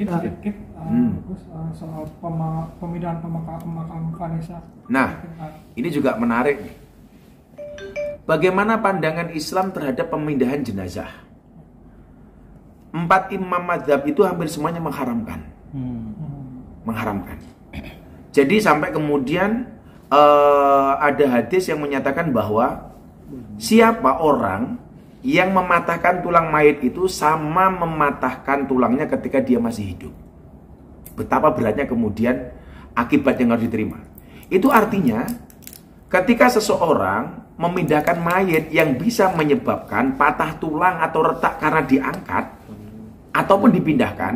sedikit soal pemindahan makam Vanessa. Nah, ini juga menarik nih. Bagaimana pandangan Islam terhadap pemindahan jenazah? 4 imam mazhab itu hampir semuanya mengharamkan. Mengharamkan. Jadi sampai kemudian ada hadis yang menyatakan bahwa siapa orang yang mematahkan tulang mayit itu sama mematahkan tulangnya ketika dia masih hidup. Betapa beratnya kemudian akibat yang harus diterima. Itu artinya ketika seseorang memindahkan mayit yang bisa menyebabkan patah tulang atau retak karena diangkat ataupun dipindahkan,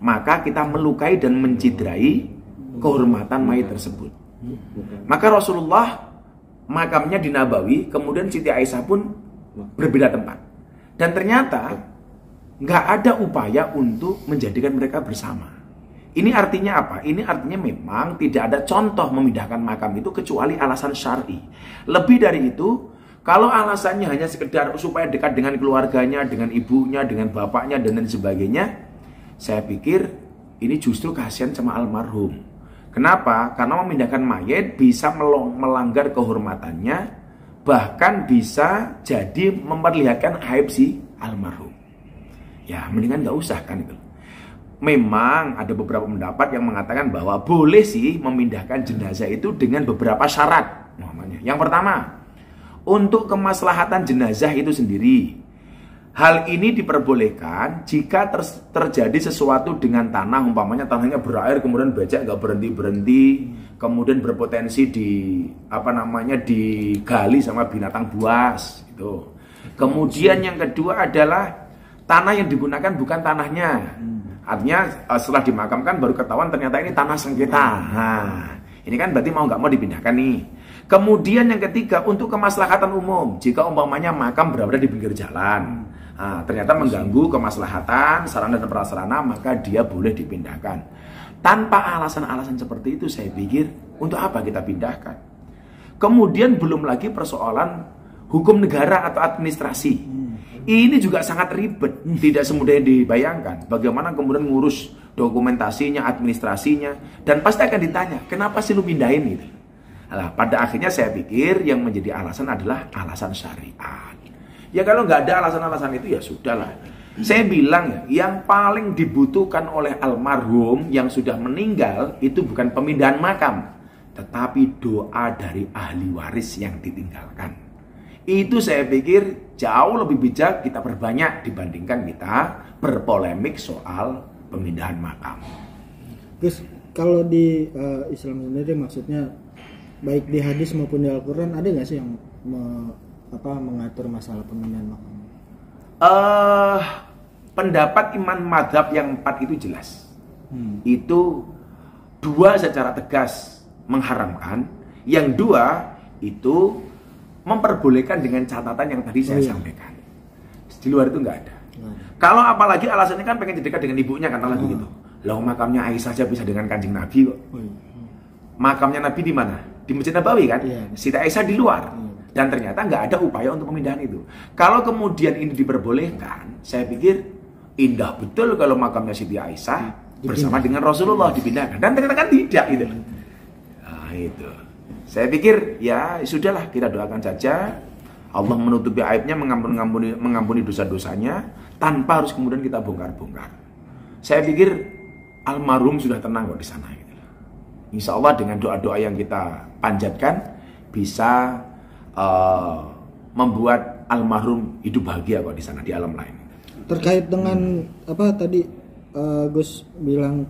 maka kita melukai dan menciderai kehormatan mayit tersebut. Maka Rasulullah makamnya di Nabawi, kemudian Siti Aisyah pun berbeda tempat. Dan ternyata nggak ada upaya untuk menjadikan mereka bersama. Ini artinya apa? Ini artinya memang tidak ada contoh memindahkan makam itu kecuali alasan syar'i. Lebih dari itu, kalau alasannya hanya sekedar supaya dekat dengan keluarganya, dengan ibunya, dengan bapaknya, dan lain sebagainya, saya pikir ini justru kasihan sama almarhum. Kenapa? Karena memindahkan mayit bisa melanggar kehormatannya, bahkan bisa jadi memperlihatkan aib si almarhum. Ya, mendingan nggak usah kan itu. Memang ada beberapa pendapat yang mengatakan bahwa boleh sih memindahkan jenazah itu dengan beberapa syarat. Yang pertama, untuk kemaslahatan jenazah itu sendiri. Hal ini diperbolehkan jika terjadi sesuatu dengan tanah, umpamanya tanahnya berair kemudian becek nggak berhenti, kemudian berpotensi digali sama binatang buas itu. Kemudian yang kedua adalah tanah yang digunakan bukan tanahnya. Artinya setelah dimakamkan baru ketahuan ternyata ini tanah sengketa. Nah, ini kan berarti mau nggak mau dipindahkan nih. Kemudian yang ketiga, untuk kemaslahatan umum. Jika umpamanya makam berada di pinggir jalan, ternyata mengganggu kemaslahatan sarana dan prasarana, maka dia boleh dipindahkan. Tanpa alasan-alasan seperti itu, saya pikir untuk apa kita pindahkan? Kemudian belum lagi persoalan hukum negara atau administrasi. Ini juga sangat ribet, tidak semudah yang dibayangkan. Bagaimana kemudian ngurus dokumentasinya, administrasinya, dan pasti akan ditanya, kenapa sih lu pindahin gitu? Nah, pada akhirnya saya pikir yang menjadi alasan adalah alasan syariat. Ya kalau nggak ada alasan-alasan itu ya sudahlah. Saya bilang ya, yang paling dibutuhkan oleh almarhum yang sudah meninggal itu bukan pemindahan makam, tetapi doa dari ahli waris yang ditinggalkan. Itu saya pikir jauh lebih bijak kita perbanyak dibandingkan kita berpolemik soal pemindahan makam. Terus kalau di Islam sendiri maksudnya baik di hadis maupun di Al-Quran ada nggak sih yang mengatur masalah pemindahan makam? Pendapat imam madhab yang 4 itu jelas. Itu 2 secara tegas mengharamkan, yang 2 itu memperbolehkan dengan catatan yang tadi saya sampaikan. Di luar itu nggak ada. Kalau apalagi alasannya kan pengen dekat dengan ibunya kan lagi gitu. Lah makamnya Aisyah saja bisa dengan Kanjeng Nabi kok. Makamnya Nabi di mana? Di Masjid Nabawi kan? Siti Aisyah di luar. Dan ternyata nggak ada upaya untuk pemindahan itu. Kalau kemudian ini diperbolehkan, saya pikir indah betul kalau makamnya Siti Aisyah bersama dengan Rasulullah dipindahkan. Dan ternyata kan tidak gitu. Nah itu. Saya pikir ya sudahlah, kita doakan saja Allah menutupi aibnya, mengampuni dosa-dosanya tanpa harus kemudian kita bongkar-bongkar. Saya pikir almarhum sudah tenang kok di sana. Gitu. Insya Allah dengan doa-doa yang kita panjatkan bisa membuat almarhum hidup bahagia kok di sana di alam lain. Terkait dengan apa tadi Gus bilang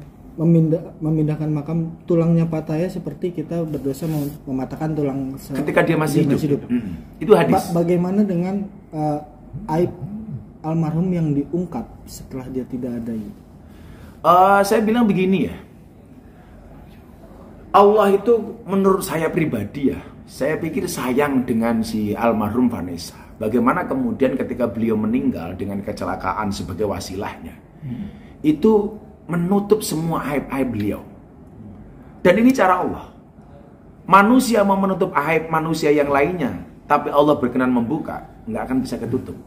memindahkan makam tulangnya patah ya, seperti kita berdosa mematahkan tulang ketika dia masih hidup. Itu hadis. Bagaimana dengan aib almarhum yang diungkap setelah dia tidak ada itu? Saya bilang begini ya, Allah itu menurut saya pribadi ya, saya pikir sayang dengan si almarhum Vanessa. Bagaimana kemudian ketika beliau meninggal dengan kecelakaan sebagai wasilahnya, itu menutup semua aib-aib beliau. Dan ini cara Allah. Manusia mau menutup aib manusia yang lainnya, tapi Allah berkenan membuka, nggak akan bisa ketutup.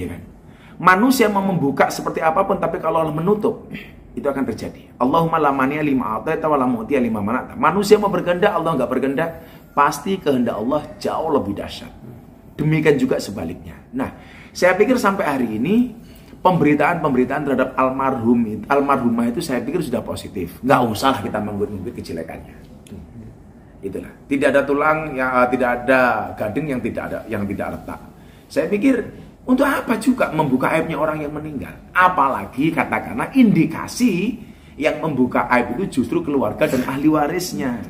Ya kan? Manusia mau membuka seperti apapun, tapi kalau Allah menutup, itu akan terjadi. Allahumma la mani'a lima a'taita wa la mu'tiya lima mana'ta. Manusia mau berkehendak, Allah nggak berkehendak, pasti kehendak Allah jauh lebih dahsyat. Demikian juga sebaliknya. Nah, saya pikir sampai hari ini pemberitaan terhadap almarhumah itu saya pikir sudah positif. Nggak usah lah kita mengungkit kejelekannya. Itulah. Tidak ada tulang, tidak ada gading yang tidak retak. Saya pikir untuk apa juga membuka aibnya orang yang meninggal? Apalagi katakanlah indikasi yang membuka aib itu justru keluarga dan ahli warisnya.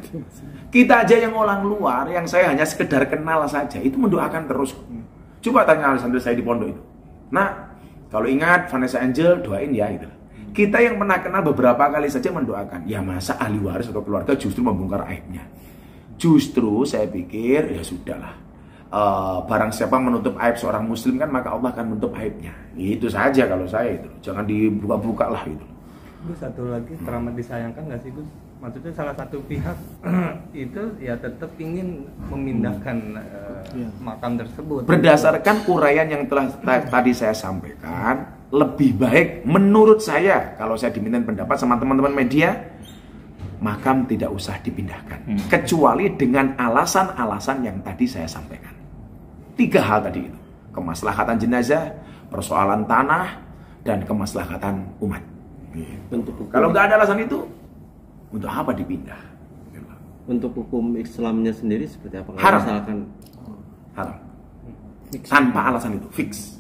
Kita aja yang orang luar, yang saya hanya sekedar kenal saja, itu mendoakan terus. Coba tanya sambil saya di pondok itu. Nah, kalau ingat Vanessa Angel, doain ya itu. Kita yang pernah kenal beberapa kali saja mendoakan. Ya masa ahli waris atau keluarga justru membongkar aibnya? Justru saya pikir ya sudahlah. Barang siapa menutup aib seorang muslim kan maka Allah akan menutup aibnya. Itu saja kalau saya itu. Jangan dibuka-buka lah itu. Gus, satu lagi teramat disayangkan nggak sih Gus? Maksudnya salah satu pihak itu ya tetap ingin memindahkan makam tersebut. Berdasarkan uraian yang telah tadi saya sampaikan, lebih baik menurut saya kalau saya diminta pendapat sama teman-teman media, makam tidak usah dipindahkan. Kecuali dengan alasan-alasan yang tadi saya sampaikan. 3 hal tadi itu. Kemaslahatan jenazah, persoalan tanah, dan kemaslahatan umat. Kalau nggak ada alasan itu, untuk apa dipindah? Untuk hukum Islamnya sendiri seperti apa? Haram. Misalkan Haram. Tanpa alasan itu, fix.